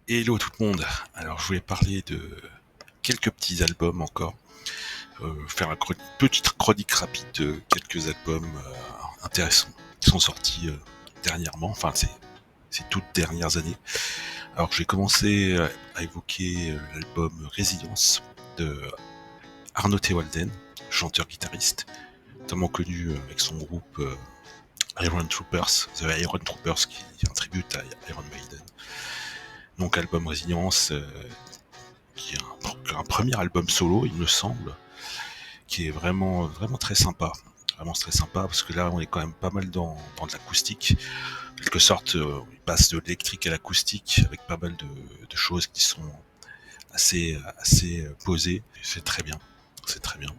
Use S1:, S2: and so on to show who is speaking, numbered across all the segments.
S1: Hello tout le monde. Alors je voulais parler de quelques petits albums encore, faire une petite chronique rapide de quelques albums intéressants qui sont sortis dernièrement, enfin ces toutes dernières années. Alors j'ai commencé à évoquer l'album Résilience de Arnaud Walden, chanteur-guitariste, notamment connu avec son groupe Iron Troopers, The Iron Troopers, qui est un tribute à Iron Maiden. Donc album Résilience, qui est un premier album solo, il me semble, qui est vraiment très sympa. Vraiment très sympa, parce que là, on est quand même pas mal dans de l'acoustique. En quelque sorte, il passe de l'électrique à l'acoustique, avec pas mal de choses qui sont assez posées. C'est très bien. C'est très bien.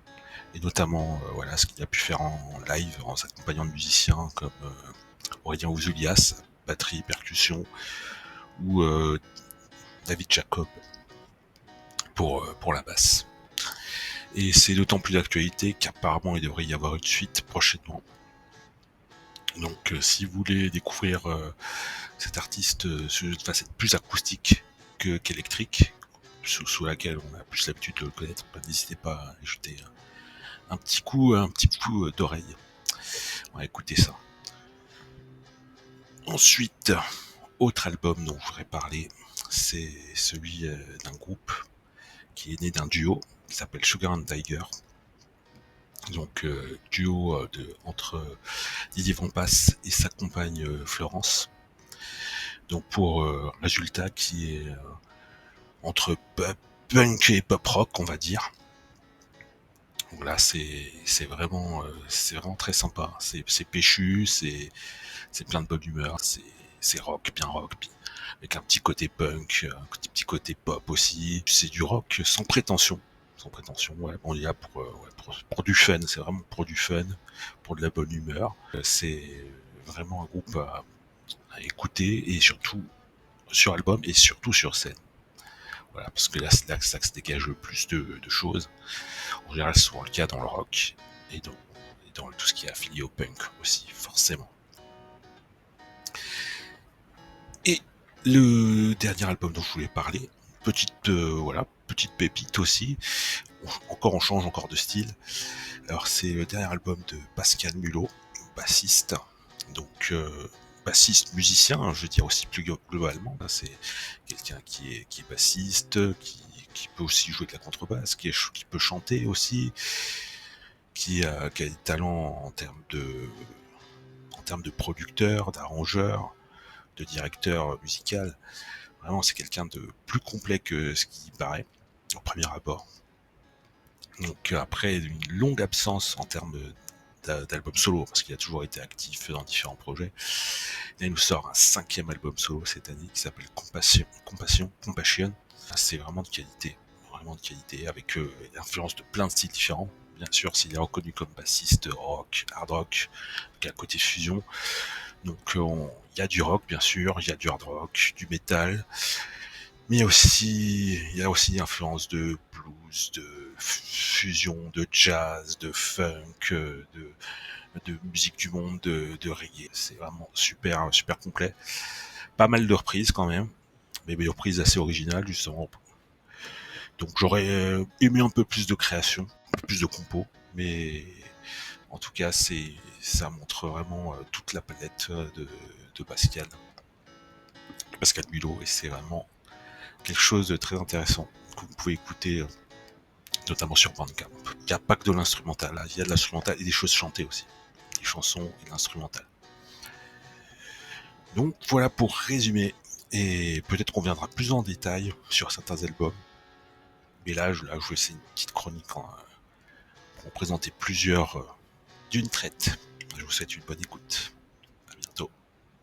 S1: Et notamment, voilà, ce qu'il a pu faire en live, en s'accompagnant de musiciens comme Aurélien Ouzoulias, batterie, percussion, ou David Jacob pour la basse. Et c'est d'autant plus d'actualité qu'apparemment il devrait y avoir une suite prochainement. Donc si vous voulez découvrir cet artiste sur une facette plus acoustique qu'électrique, sous laquelle on a plus l'habitude de le connaître, n'hésitez pas à jeter un petit coup d'oreille. On va écouter ça. Ensuite, autre album dont je voudrais parler, c'est celui d'un groupe qui est né d'un duo qui s'appelle Sugar and Tiger. Donc duo entre Didier Vampas et sa compagne Florence. Donc pour résultat qui est entre punk et pop rock, on va dire. Donc là c'est vraiment très sympa. C'est péchu, c'est plein de bonne humeur, c'est rock, bien rock, avec un petit côté punk, un petit côté pop aussi. C'est du rock sans prétention. Sans prétention, ouais. On y a pour du fun, c'est vraiment pour du fun, pour de la bonne humeur. C'est vraiment un groupe à écouter, et surtout sur album et surtout sur scène. Voilà, parce que là, c'est là que ça se dégage le plus de choses. En général, c'est souvent le cas dans le rock et dans tout ce qui est affilié au punk aussi, forcément. Et le dernier album dont je voulais parler, petite pépite aussi. Encore on change encore de style. Alors c'est le dernier album de Pascal Mulot, bassiste. Donc bassiste, musicien, hein, je veux dire aussi plus globalement. C'est quelqu'un qui est bassiste, qui peut aussi jouer de la contrebasse, qui peut chanter aussi, qui a des talents en termes de producteur, d'arrangeur, de directeur musical. Vraiment, c'est quelqu'un de plus complet que ce qui paraît au premier abord. Donc après une longue absence en termes d'album solo, parce qu'il a toujours été actif dans différents projets, là, il nous sort un 5e album solo cette année qui s'appelle Compassion. C'est vraiment de qualité, avec l'influence de plein de styles différents. Bien sûr, s'il est reconnu comme bassiste rock, hard rock, qui a le côté fusion. Donc il y a du rock bien sûr, il y a du hard rock, du metal, mais il y a aussi l'influence de blues, de fusion, de jazz, de funk, de musique du monde, de reggae. C'est vraiment super complet. Pas mal de reprises quand même, mais des reprises assez originales justement. Donc j'aurais aimé un peu plus de création, un peu plus de compos, mais en tout cas ça montre vraiment toute la palette de Pascal Mulot, et c'est vraiment quelque chose de très intéressant que vous pouvez écouter notamment sur Bandcamp. Il n'y a pas que de l'instrumental, là. Il y a de l'instrumental et des choses chantées aussi, des chansons et de l'instrumental. Donc voilà pour résumer, et peut-être qu'on viendra plus en détail sur certains albums, mais là je vais essayer une petite chronique pour présenter plusieurs d'une traite. Je vous souhaite une bonne écoute.